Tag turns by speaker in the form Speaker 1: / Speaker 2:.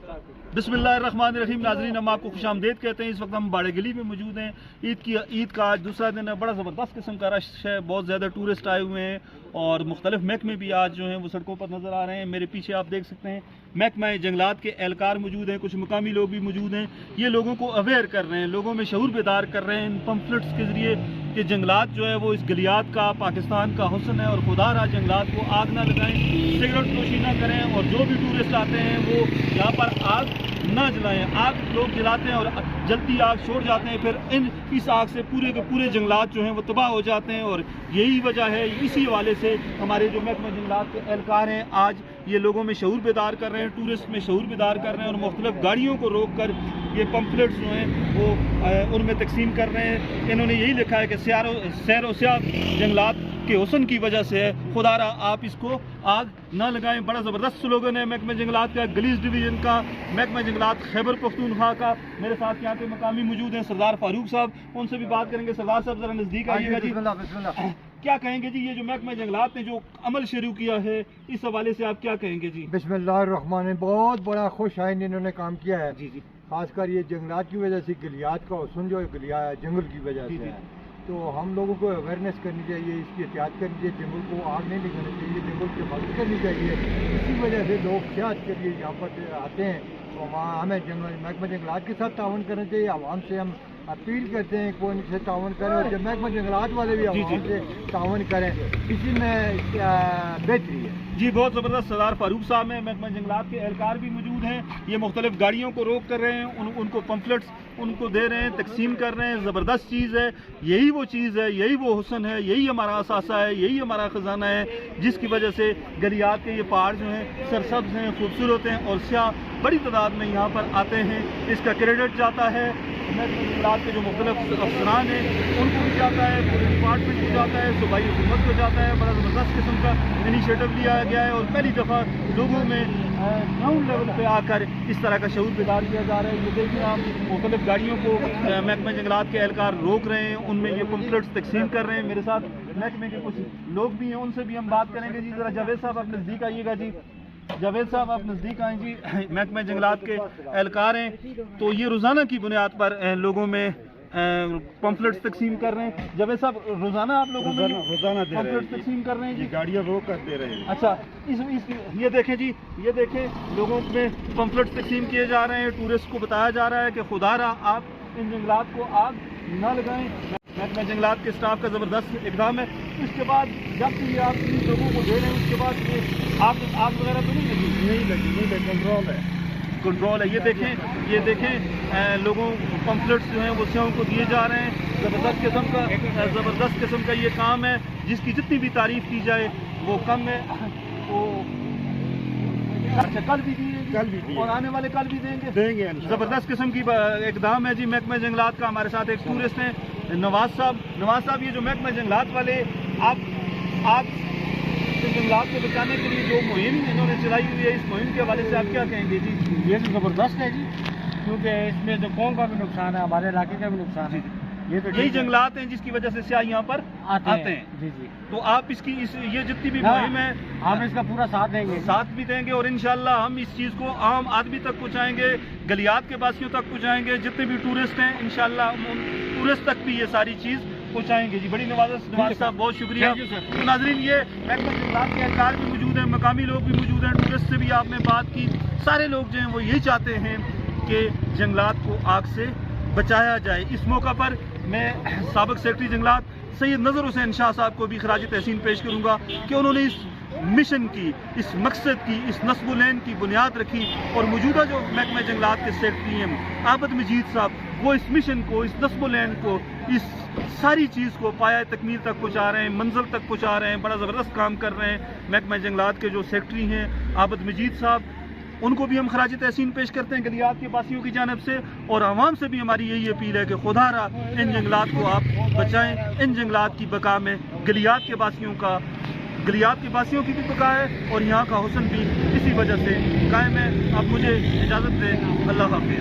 Speaker 1: बिस्मिल्लाहिर्रहमानिर्रहीम। नाज़रीन, हम आपको खुशामदीद कहते हैं। इस वक्त हम बाड़े गली में मौजूद हैं। ईद का आज दूसरा दिन है। बड़ा ज़बरदस्त किस्म का रश है, बहुत ज़्यादा टूरिस्ट आए हुए हैं और मुख्तलिफ महकमे भी आज जो हैं वो सड़कों पर नज़र आ रहे हैं। मेरे पीछे आप देख सकते हैं महकमा जंगलात के एहलकार मौजूद हैं, कुछ मुकामी लोग भी मौजूद हैं। ये लोगों को अवेयर कर रहे हैं, लोगों में शऊर बेदार कर रहे हैं इन पम्फलेट्स के ज़रिए कि जंगलात जो है वो इस गलियात का, पाकिस्तान का हुस्न है और खुदा रहा जंगलात को आग ना लगाएं, सिगरेट नोशी ना करें और जो भी टूरिस्ट आते हैं वो यहाँ पर आग ना जलाएं। आग लोग जलाते हैं और जलती आग छोड़ जाते हैं, फिर इस आग से पूरे के पूरे जंगलात जो हैं वो तबाह हो जाते हैं। और यही वजह है, इसी हवाले से हमारे जो महकमा जंगलात के एहलकार हैं आज ये लोगों में शऊर बेदार कर रहे हैं, टूरिस्ट में शऊर बेदार कर रहे हैं और मुख्तलिफ गाड़ियों को रोक कर ये पम्फलेट्स जो हैं वो उनमें तकसीम कर रहे हैं। इन्होंने यही लिखा है कि सैर व सियाहत जंगलात के हुस्न की वजह से है, खुदारा आप इसको आग ना लगाएं। बड़ा ज़बरदस्त स्लोगन है महकमा जंगलात का, गलीज डिवीज़न का, महकमा जंगलात खैबर पख्तूनख्वा का। मेरे साथ यहाँ के मकामी मौजूद हैं सरदार फारूक साहब, उनसे भी बात करेंगे। सरदार साहब ज़रा नज़दीक आइएगा जी। क्या कहेंगे जी, ये जो महकमा जंगलात ने जो अमल शुरू किया है इस हवाले से आप क्या कहेंगे जी?
Speaker 2: बिस्मिल्लाहिर्रहमान, बहुत बड़ा खुश आइन इन्होंने काम किया है।
Speaker 1: जी जी,
Speaker 2: खासकर ये जंगलात की वजह से, गलियात का हुस्न जो जंगल की वजह से है, तो हम लोगों को अवेयरनेस करनी चाहिए, इसकी एहतियात करनी चाहिए, जंगल को आग नहीं लगानी चाहिए, जंगल की हिफाजत करनी चाहिए। इसी वजह से लोग सियाहत के लिए यहाँ पर आते हैं। तो वहाँ हमें महकमा जंगलात के साथ ताउन करना चाहिए। आवाम से हम अपील करते हैं कि वो इनसे ताउन करें और जब महकमा जंगलात वाले भी आवाम से ताउन करें, इसी में बेहतरी है
Speaker 1: जी। बहुत ज़बरदस्त। सरदार फारूक साहब हैं, महकमा जंगलात के एहलकार भी मौजूद हैं। ये मुख्तलिफ गाड़ियों को रोक कर रहे हैं, उनको पम्फलेट्स उनको दे रहे हैं, तकसीम कर रहे हैं। ज़बरदस्त चीज़ है, यही वो चीज़ है, यही वो हुस्न है, यही हमारा असासा है, यही हमारा ख़जाना है जिसकी वजह से गलियात के ये पहाड़ जो हैं सरसब्ज़ हैं, खूबसूरत हैं और सियाह बड़ी तादाद में यहाँ पर आते हैं। इसका क्रेडिट जाता है महकमा जंगलात के जो मुख्तलिफ अफसरान हैं उनको भी जाता है, पूरे डिपार्टमेंट को जाता है, सूबाई हुकूमत को जाता है। बड़ा ज़बरदस्त किस्म का इनिशिएटिव लिया गया है और पहली दफ़ा लोगों में ग्राउंड लेवल पे आकर इस तरह का शऊर बेदार किया जा रहा है। ये देखिए आप, मुख्तलिफ गाड़ियों को महकमा जंगलात के एहलकार रोक रहे हैं, उनमें ये पम्फलेट्स तकसीम कर रहे हैं। मेरे साथ महकमे के कुछ लोग भी हैं, उनसे भी हम बात करेंगे जी। ज़रा जावेद साहब आप नज़दीक आइएगा जी। जावेद साहब आप नज़दीक आएँ जी। महकमा जंगलात के एहलकार हैं, तो ये रोज़ाना की बुनियाद पर लोगों में पम्फलेट्स तकसीम कर रहे हैं। जावेद साहब, रोज़ाना आप लोगों में
Speaker 2: रोज़ाना
Speaker 1: पम्फलेट्स तकसीम कर रहे हैं जी?
Speaker 2: गाड़ियाँ रोक कर दे रहे हैं।
Speaker 1: अच्छा, ये देखें जी, ये देखें लोगों में पम्फलेट्स तकसीम किए जा रहे हैं। टूरिस्ट को बताया जा रहा है कि खुदारा आप इन जंगलात को आग ना लगाएं। महकमा जंगलात के स्टाफ का ज़बरदस्त इक़दाम है। इसके बाद जब ये आप इन लोगों को दे रहे हैं, उसके बाद ये आग वगैरह तो नहीं लगी, कंट्रोल है। ये देखें लोगों पम्फलेट्स जो हैं वो सियाहों को दिए जा रहे हैं। ज़बरदस्त किस्म का ये काम है जिसकी जितनी भी तारीफ़ की जाए वो कम है। वो अच्छा, कल भी दिए और आने वाले कल भी देंगे। ज़बरदस्त किस्म की इक़दाम है जी महकमा जंगलात का। हमारे साथ एक टूरिस्ट हैं नवाज साहब, ये जो महकमा जंगलात वाले आप जंगलात को बचाने के लिए जो मुहिम इन्होंने चलाई हुई है, इस मुहिम के हवाले से आप क्या कहेंगे जी?
Speaker 3: ये तो ज़बरदस्त है जी, क्योंकि इसमें जो कौम का भी नुकसान है, हमारे इलाके का भी नुकसान है। ये तो
Speaker 1: यही जंगलात हैं जिसकी वजह से सियाह यहाँ पर आते हैं।
Speaker 3: जी जी,
Speaker 1: तो आप ये जितनी भी मुहिम है
Speaker 3: हम इसका पूरा साथ
Speaker 1: भी देंगे और इंशाल्लाह हम इस चीज़ को आम आदमी तक पहुँचाएंगे, गलियात के बासियों तक पहुँचाएंगे। जितने भी टूरिस्ट हैं इंशाल्लाह हम उन टूरिस्ट तक भी ये सारी चीज़ पहुँचाएंगे जी। बड़ी नवाज साहब, बहुत शुक्रिया। तो नाज़रीन, ये महकमा जंगलात के एहलकार भी मौजूद हैं, मकामी लोग भी मौजूद हैं, टूरिस्ट से भी आपने बात की। सारे लोग जो हैं वो यही चाहते हैं कि जंगलात को आग से बचाया जाए। इस मौका पर मैं साबिक सेक्रेटरी जंगलात सैयद नज़र हुसैन शाह साहब को भी खराज तहसीन पेश करूँगा कि उन्होंने इस मिशन की, इस मकसद की, इस नस्बुलैन की बुनियाद रखी और मौजूदा जो महकमा जंगलात के सेक्रेटरी हैं आबद मजीद साहब, वो इस मिशन को, इस नस्बुलैन को, इस सारी चीज़ को पाया तकमील तक पहुँचा रहे हैं, मंजिल तक पहुँचा रहे हैं। बड़ा ज़बरदस्त काम कर रहे हैं। महकमा जंगलात के जो सेक्रेटरी हैं आबद मजीद साहब, उनको भी हम खराज तहसीन पेश करते हैं गलियात के बासियों की जानिब से। और आवाम से भी हमारी यही अपील है कि खुदारा इन जंगलात को आप बचाएं। इन जंगलात की बका में गलियात के बासियों की भी बका है और यहाँ का हुस्न भी इसी वजह से कायम है। आप मुझे इजाज़त दें। अल्लाह हाफ़िज़।